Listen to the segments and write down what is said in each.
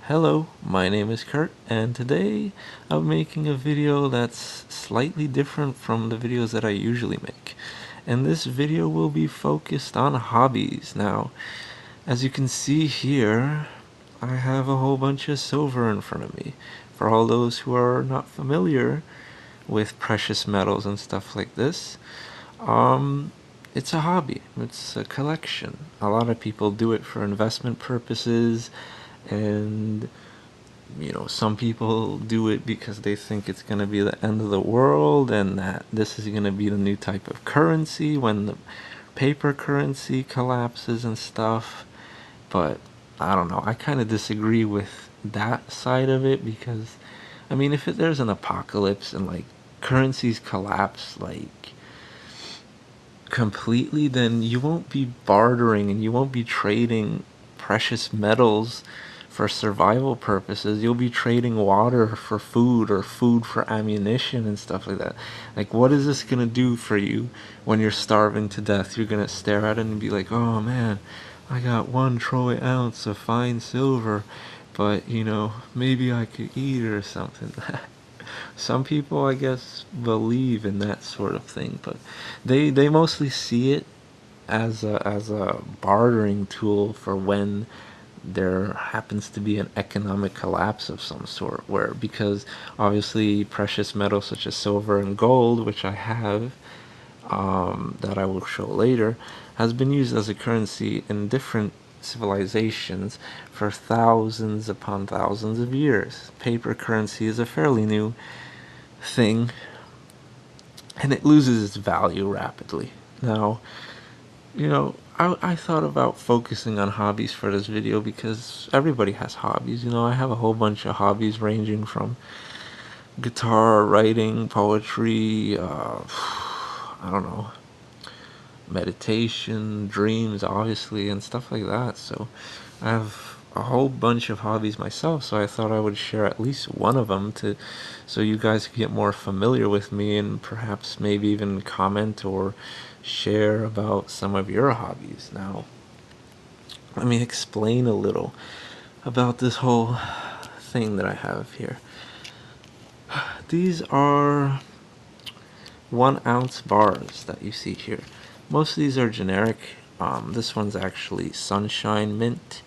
Hello, my name is Kurt, and today I'm making a video that's slightly different from the videos that I usually make. And this video will be focused on hobbies. Now, as you can see here, I have a whole bunch of silver in front of me. For all those who are not familiar with precious metals and stuff like this, it's a hobby. It's a collection. A lot of people do it for investment purposes, and some people do it because they think it's going to be the end of the world and that this is going to be the new type of currency when the paper currency collapses and stuff. But I don't know. I kind of disagree with that side of it because, I mean, if there's an apocalypse and like currencies collapse like completely, then you won't be bartering and you won't be trading precious metals for survival purposes. You'll be trading water for food or food for ammunition and stuff like that. Like, what is this gonna do for you when you're starving to death? You're gonna stare at it and be like, oh man, I got 1 troy ounce of fine silver, but maybe I could eat it or something. Some people, I guess, believe in that sort of thing, but they mostly see it as a bartering tool for when there happens to be an economic collapse of some sort, where because obviously precious metals such as silver and gold, which I have, that I will show later, has been used as a currency in different civilizations for thousands upon thousands of years. Paper currency is a fairly new thing, and it loses its value rapidly. Now, I thought about focusing on hobbies for this video because everybody has hobbies. I have a whole bunch of hobbies ranging from guitar, writing, poetry, I don't know, meditation, dreams, obviously, and stuff like that. So I have a whole bunch of hobbies myself, so I thought I would share at least one of them so you guys could get more familiar with me and perhaps maybe even comment or share about some of your hobbies. Now, let me explain a little about this whole thing that I have here. These are 1 ounce bars that you see here. Most of these are generic. This one's actually Sunshine Mint.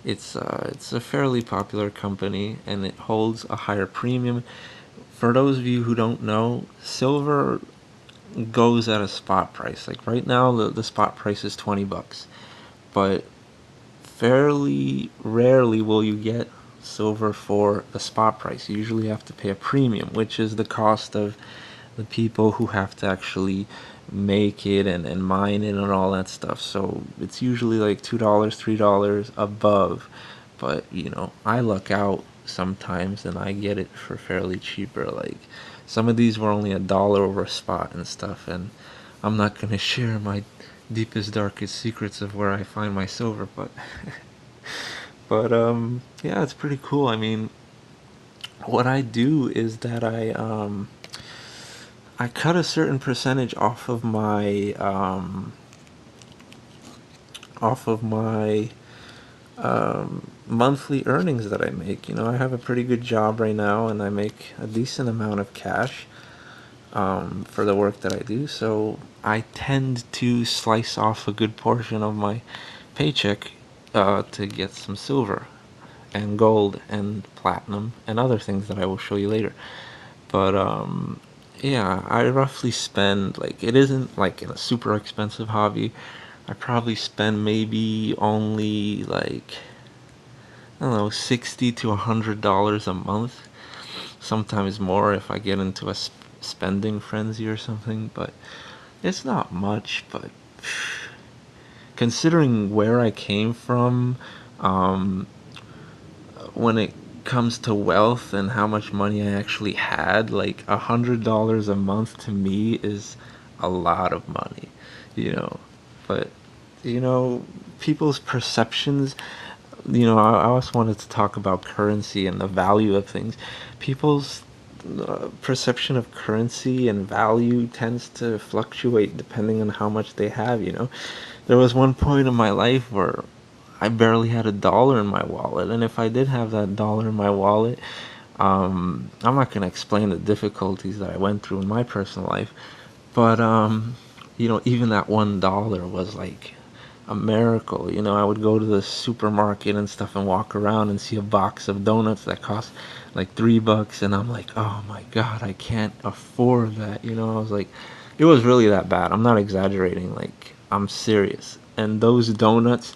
It's a fairly popular company, and it holds a higher premium. For those of you who don't know, silver goes at a spot price. Like right now, the spot price is $20, but fairly rarely will you get silver for the spot price. You usually have to pay a premium, which is the cost of the people who have to actually make it and mine it and all that stuff. So it's usually like $2, $3 above. But I luck out sometimes and I get it for fairly cheaper. Like some of these were only $1 over a spot and stuff, and I'm not gonna share my deepest, darkest secrets of where I find my silver, but yeah, it's pretty cool. I mean, what I do is that I cut a certain percentage off of my monthly earnings that I make. I have a pretty good job right now, and I make a decent amount of cash for the work that I do. So I tend to slice off a good portion of my paycheck to get some silver and gold and platinum and other things that I will show you later. But yeah, I roughly spend, like, it isn't like a super expensive hobby. I probably spend maybe only like, I don't know, $60 to $100 a month. Sometimes more if I get into a spending frenzy or something, but it's not much. But considering where I came from, um, when it comes to wealth and how much money I actually had, like $100 a month to me is a lot of money, you know. But people's perceptions. I also wanted to talk about currency and the value of things. People's perception of currency and value tends to fluctuate depending on how much they have. There was one point in my life where I barely had $1 in my wallet, and if I did have that dollar in my wallet, I'm not gonna explain the difficulties that I went through in my personal life, but even that $1 was like a miracle. I would go to the supermarket and stuff and walk around and see a box of donuts that cost like $3, and I'm like, oh my God, I can't afford that. I was like, it was really that bad. I'm not exaggerating. Like, I'm serious. And those donuts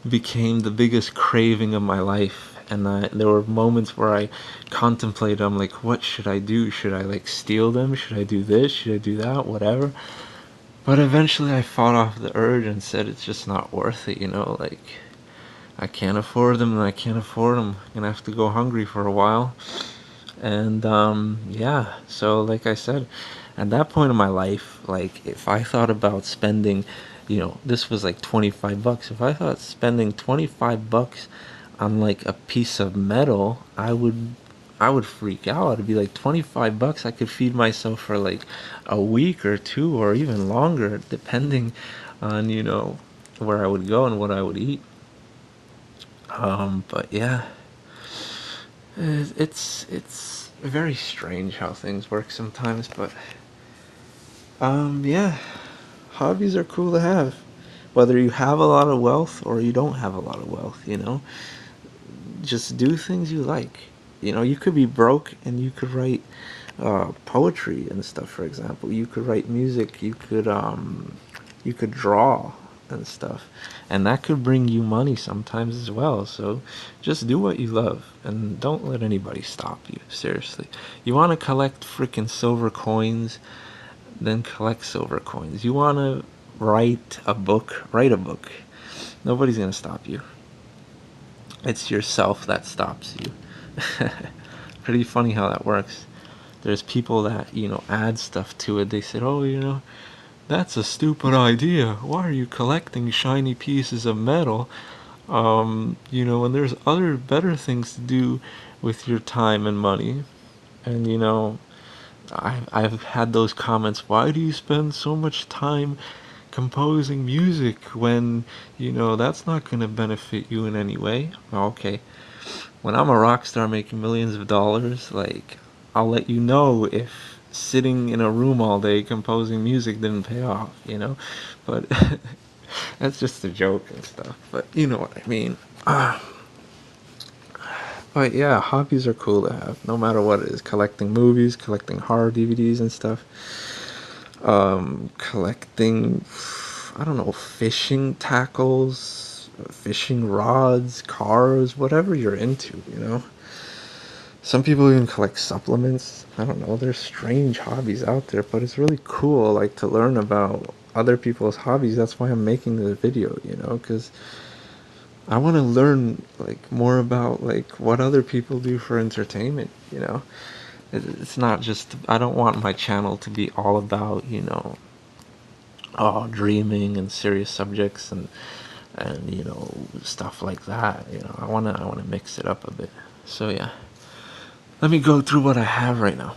became the biggest craving of my life. And there were moments where I contemplated, I'm like, what should I do? Should I like steal them? Should I do this? Should I do that? Whatever. But eventually I fought off the urge and said it's just not worth it, like I can't afford them and I can't afford them. I'm gonna have to go hungry for a while. And yeah, so like I said, at that point in my life, like if I thought about spending, this was like $25. If I thought spending $25 on like a piece of metal, I would freak out. It'd be like $25. I could feed myself for like a week or two or even longer, depending on, where I would go and what I would eat. But yeah, it's very strange how things work sometimes. But yeah, hobbies are cool to have. Whether you have a lot of wealth or you don't have a lot of wealth, just do things you like. You could be broke and you could write poetry and stuff. For example, you could write music. You could draw and stuff, and that could bring you money sometimes as well. So just do what you love and don't let anybody stop you. Seriously, you want to collect freaking silver coins, then collect silver coins. You want to write a book. Nobody's gonna stop you. It's yourself that stops you. Pretty funny how that works. There's people that, add stuff to it. They said, oh, that's a stupid idea. Why are you collecting shiny pieces of metal? And there's other better things to do with your time and money. And, I've had those comments, why do you spend so much time composing music when, that's not going to benefit you in any way? Okay, when I'm a rock star making millions of dollars, like, I'll let you know if sitting in a room all day composing music didn't pay off. But that's just a joke and stuff. But you know what I mean. But yeah, hobbies are cool to have, no matter what it is. Collecting movies, collecting horror DVDs and stuff. Collecting, I don't know, fishing tackles, fishing rods, cars, whatever you're into. Some people even collect supplements. I don't know, there's strange hobbies out there, but it's really cool, like, to learn about other people's hobbies. That's why I'm making this video, because I want to learn, like, more about, like, what other people do for entertainment. It's not just, I don't want my channel to be all about, dreaming and serious subjects and stuff like that. I want to mix it up a bit. So yeah, let me go through what I have right now.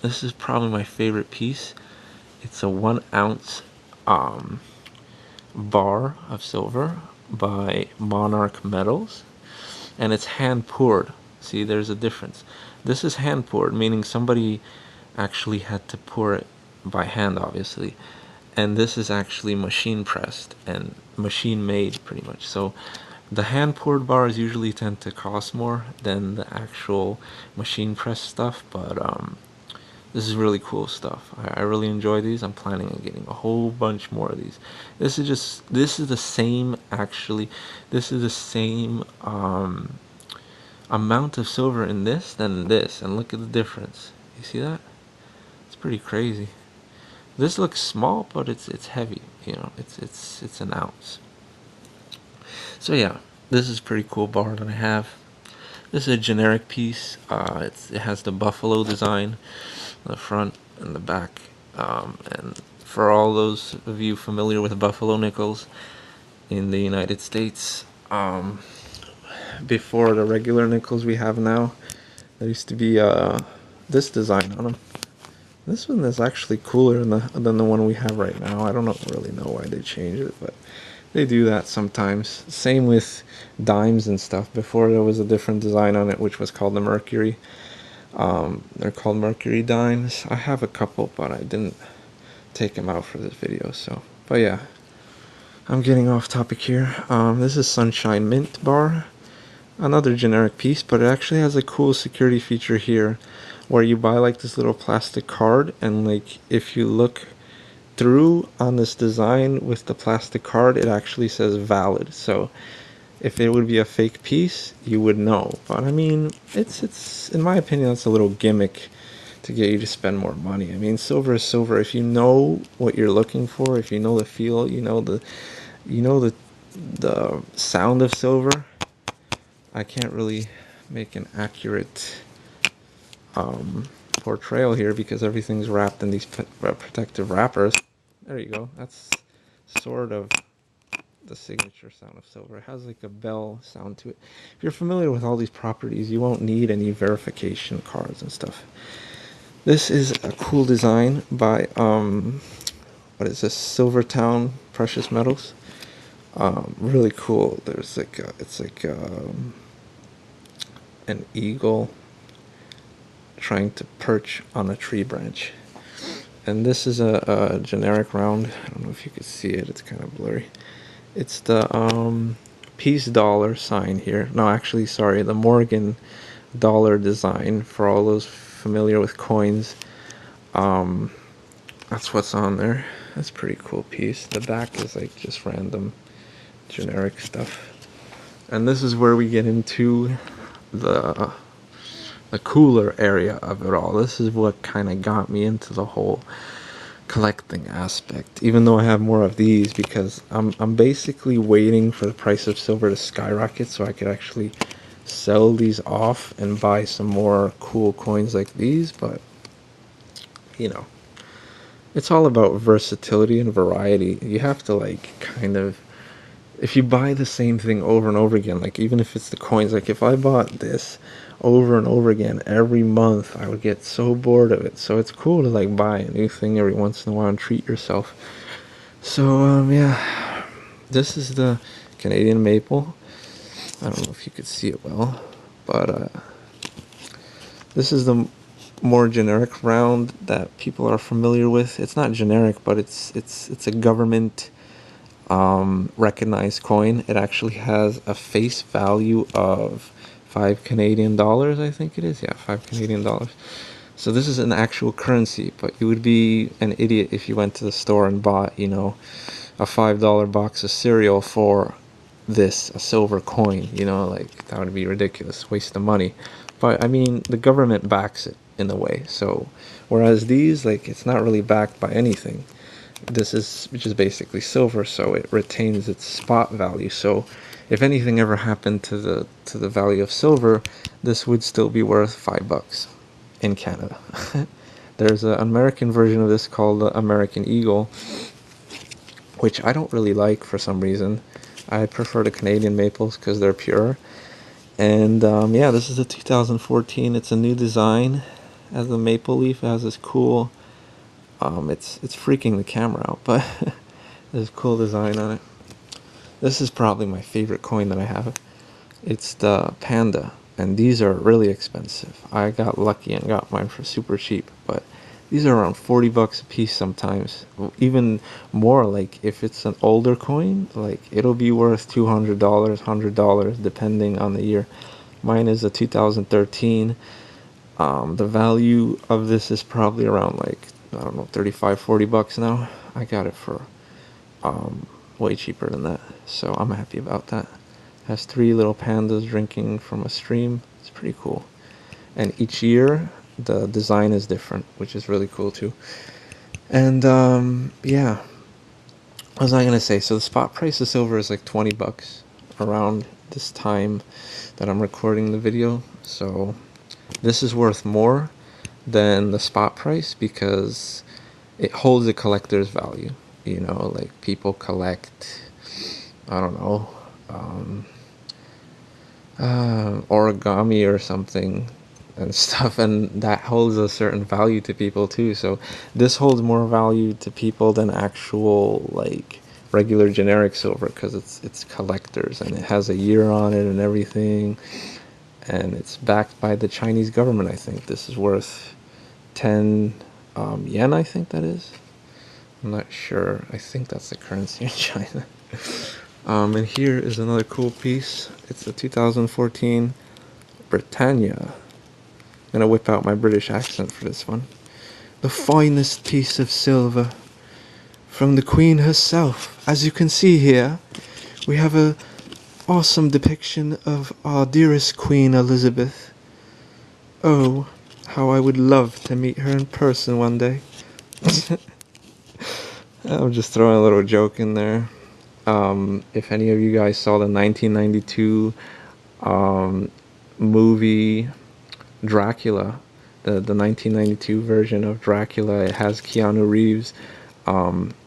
This is probably my favorite piece. It's a 1 ounce bar of silver by Monarch Metals, and it's hand poured. See, there's a difference. This is hand poured, meaning somebody actually had to pour it by hand, obviously, and this is actually machine pressed and machine made, pretty much. So the hand poured bars usually tend to cost more than the actual machine pressed stuff, but this is really cool stuff. I really enjoy these. I'm planning on getting a whole bunch more of these. This is the same, actually. This is the same amount of silver in this than in this, and look at the difference. You see that? It's pretty crazy. This looks small, but it's heavy. It's an ounce. So yeah, this is a pretty cool bar that I have. This is a generic piece. It has the buffalo design, the front and the back. And for all those of you familiar with buffalo nickels in the United States, before the regular nickels we have now, there used to be this design on them. This one is actually cooler than the one we have right now. I don't really know why they changed it, but They do that sometimes. Same with dimes and stuff. Before there was a different design on it, which was called the Mercury. They're called Mercury dimes. I have a couple, but I didn't take them out for this video. So, but yeah, I'm getting off topic here. This is Sunshine Mint Bar. Another generic piece, but it actually has a cool security feature here where you buy like this little plastic card, and like if you look through on this design with the plastic card, it actually says valid. So if it would be a fake piece, you would know. But I mean, it's in my opinion, that's a little gimmick to get you to spend more money. I mean, silver is silver. If you know what you're looking for, if you know the feel, you know the sound of silver. I can't really make an accurate portrayal here because everything's wrapped in these protective wrappers. There you go. That's sort of the signature sound of silver. It has like a bell sound to it. If you're familiar with all these properties, you won't need any verification cards and stuff. This is a cool design by what is this? Silvertown Precious Metals. Really cool. There's like it's like an eagle trying to perch on a tree branch. And this is a generic round. I don't know if you can see it. It's kind of blurry. It's the peace dollar sign here. No, actually, sorry, the Morgan dollar design for all those familiar with coins. That's what's on there. That's a pretty cool piece. The back is like just random generic stuff. And this is where we get into the cooler area of it all. This is what kind of got me into the whole collecting aspect, even though I have more of these, because I'm basically waiting for the price of silver to skyrocket so I could actually sell these off and buy some more cool coins like these. But you know, it's all about versatility and variety. You have to like kind of, if you buy the same thing over and over again, like even if it's the coins, like if I bought this over and over again every month, I would get so bored of it. So it's cool to like buy a new thing every once in a while and treat yourself. So yeah, this is the Canadian maple. I don't know if you could see it well, but this is the more generic round that people are familiar with. It's not generic, but it's a government recognized coin. It actually has a face value of 5 Canadian dollars, I think it is. Yeah, 5 Canadian dollars. So this is an actual currency, but you would be an idiot if you went to the store and bought, you know, a $5 box of cereal for this, a silver coin. You know, like that would be ridiculous, waste of money. But I mean, the government backs it in a way. So whereas these, like, it's not really backed by anything. This is just basically silver, so it retains its spot value. So if anything ever happened to the value of silver, this would still be worth $5 in Canada. There's an American version of this called the American Eagle, which I don't really like for some reason. I prefer the Canadian maples because they're pure. And yeah, this is a 2014. It's a new design. As a maple leaf, it has this cool. It's freaking the camera out, but there's a cool design on it. This is probably my favorite coin that I have. It's the Panda, and these are really expensive. I got lucky and got mine for super cheap, but these are around $40 a piece sometimes, even more. Like if it's an older coin, like it'll be worth $200, $100 depending on the year. Mine is a 2013. The value of this is probably around like, I don't know, 35, $40 now. I got it for way cheaper than that, so I'm happy about that. Has 3 little pandas drinking from a stream. It's pretty cool. And each year the design is different, which is really cool too. And yeah, what was I gonna say? So the spot price of silver is like $20 around this time that I'm recording the video. So this is worth more than the spot price because it holds a collector's value. You know, like people collect, I don't know, origami or something and stuff, and that holds a certain value to people too. So this holds more value to people than actual like regular generic silver because it's collectors and it has a year on it and everything, and it's backed by the Chinese government. I think this is worth 10 yen. I think that is. I'm not sure. I think that's the currency in China. And here is another cool piece. It's a 2014 Britannia. I'm gonna whip out my British accent for this one. The finest piece of silver from the Queen herself. As you can see here, we have a awesome depiction of our dearest Queen Elizabeth. Oh, how I would love to meet her in person one day. I'm just throwing a little joke in there. If any of you guys saw the 1992 movie Dracula, the 1992 version of Dracula, it has Keanu Reeves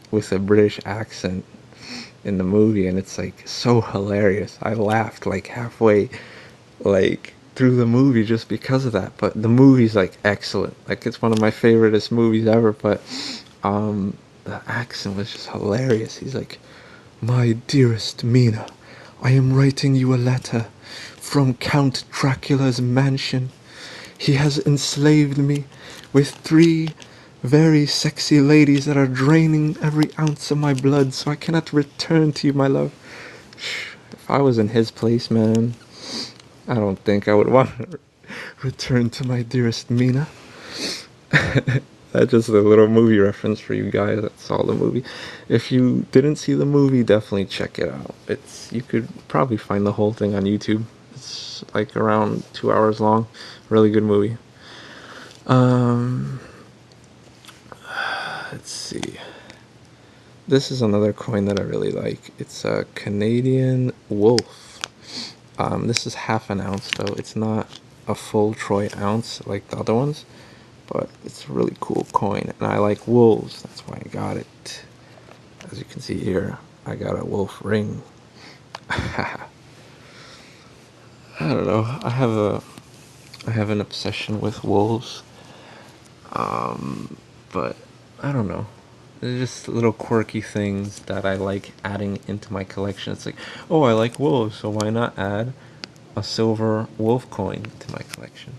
with a British accent in the movie, and it's like so hilarious. I laughed like halfway like through the movie just because of that. But the movie's like excellent. Like it's one of my favoriteest movies ever, but the accent was just hilarious. He's like, "My dearest Mina, I am writing you a letter from Count Dracula's mansion. He has enslaved me with 3 very sexy ladies that are draining every ounce of my blood, so I cannot return to you, my love." If I was in his place, man, I don't think I would want to return to my dearest Mina. That's just a little movie reference for you guys that saw the movie. If you didn't see the movie, definitely check it out. You could probably find the whole thing on YouTube. It's like around 2 hours long. Really good movie. Let's see. This is another coin that I really like. It's a Canadian wolf. This is half an ounce though. It's not a full troy ounce like the other ones, but it's a really cool coin, and I like wolves. That's why I got it. As you can see here, I got a wolf ring. I don't know. I have an obsession with wolves. But I don't know. They're just little quirky things that I like adding into my collection. It's like, oh, I like wolves, so why not add a silver wolf coin to my collection?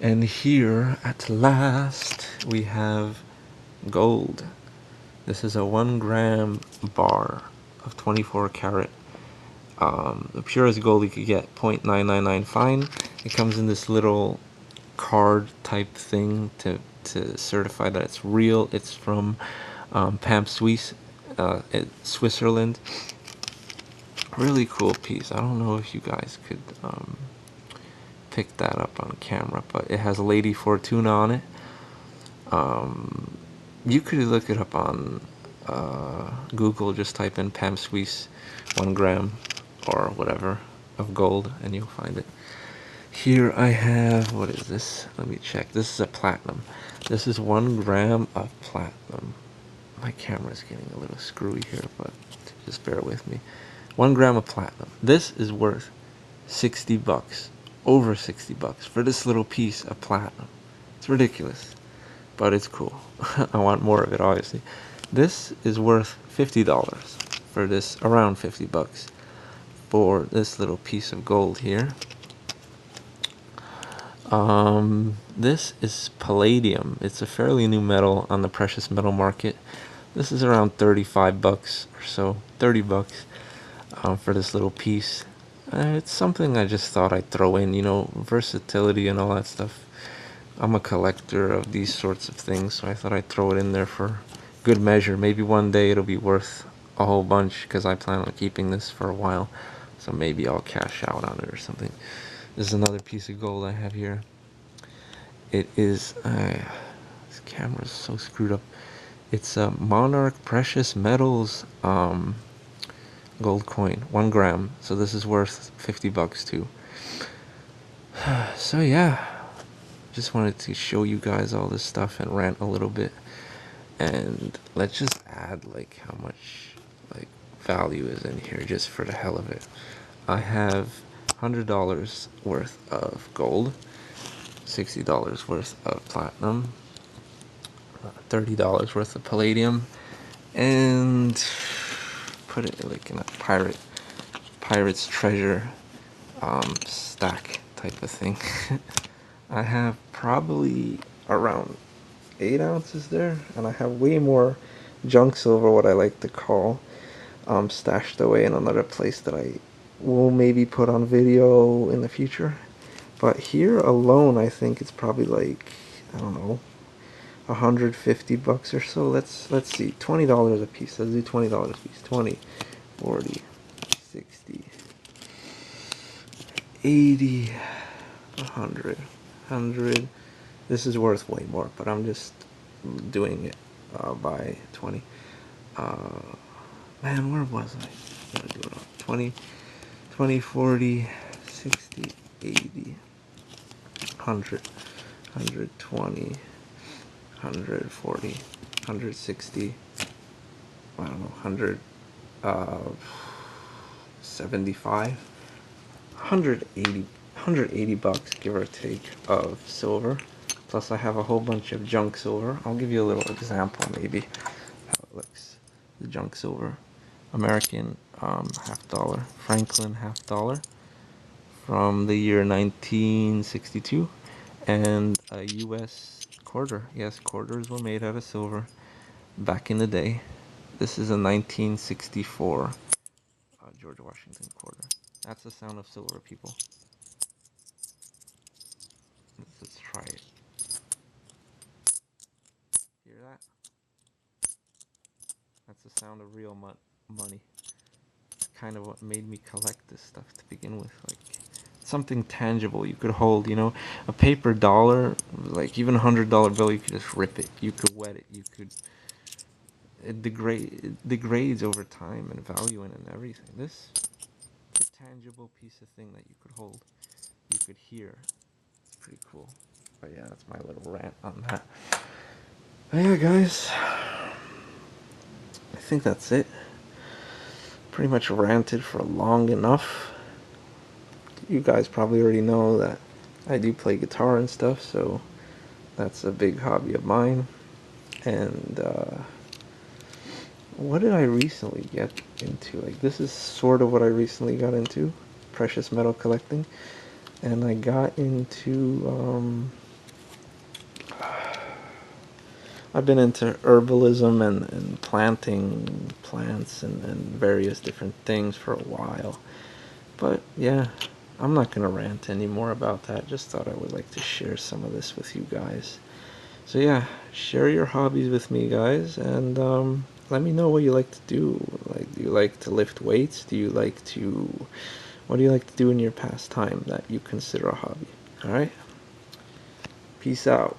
And here, at last, we have gold. This is a 1 gram bar of 24 karat. The purest gold you could get, 0.999 fine. It comes in this little card type thing to certify that it's real. It's from Pam Suisse, Switzerland. Really cool piece. I don't know if you guys could pick that up on camera, but it has Lady Fortuna on it. You could look it up on Google. Just type in Pam Suisse 1 gram or whatever of gold, and you'll find it. Here I have, what is this? Let me check. This is a platinum. This is 1 gram of platinum. My camera's getting a little screwy here, but just bear with me. 1 gram of platinum. This is worth 60 bucks. Over 60 bucks for this little piece of platinum. It's ridiculous, but it's cool. I want more of it, obviously. This is worth $50 for this, around 50 bucks for this little piece of gold here. This is palladium. It's a fairly new metal on the precious metal market. This is around 35 bucks or so, 30 bucks for this little piece. It's something I just thought I'd throw in, you know, versatility and all that stuff. I'm a collector of these sorts of things, so I thought I'd throw it in there for good measure. Maybe one day it'll be worth a whole bunch because I plan on keeping this for a while. So maybe I'll cash out on it or something. This is another piece of gold I have here. It is, this camera's so screwed up. It's a Monarch Precious Metals gold coin, 1 gram. So this is worth 50 bucks too. So yeah, just wanted to show you guys all this stuff and rant a little bit. And let's just add like how much like value is in here just for the hell of it. I have $100 worth of gold, $60 worth of platinum, $30 worth of palladium, and put it like in a pirate's treasure stack type of thing. I have probably around 8 ounces there, and I have way more junk silver, what I like to call, stashed away in another place that I will maybe put on video in the future. But here alone, I think it's probably like, I don't know, 150 bucks or so. Let's see, $20 a piece. Let's do $20 a piece. 20, 40, 60, 80, 100, 100. This is worth way more, but I'm just doing it by 20. Man, where was I? I'm gonna do it all. 20, 20, 40, 60, 80, 100, 120, 140, 160, I don't know, 175, 180 bucks, give or take, of silver. Plus I have a whole bunch of junk silver. I'll give you a little example maybe how it looks. The junk silver. American half dollar, Franklin half dollar from the year 1962, and a US quarter. Yes, quarters were made out of silver back in the day. This is a 1964 George Washington quarter. That's the sound of silver, people. Let's try it. Hear that? That's the sound of real money. It's kind of what made me collect this stuff to begin with. Like, something tangible you could hold, you know? A paper dollar, like even $100 bill, you could just rip it. You could wet it. You could... it degrades over time and value and everything. This is a tangible piece of thing that you could hold. You could hear. It's pretty cool. But yeah, that's my little rant on that. But yeah, guys, I think that's it. Pretty much ranted for long enough. You guys probably already know that I do play guitar and stuff, so that's a big hobby of mine. And what did I recently get into? Like, this is sort of what I recently got into, precious metal collecting. And I got into I've been into herbalism and planting plants and various different things for a while. But yeah, I'm not going to rant anymore about that. Just thought I would like to share some of this with you guys. So yeah, share your hobbies with me, guys, and let me know what you like to do. Like, do you like to lift weights? Do you like to... What do you like to do in your pastime that you consider a hobby? Alright? Peace out.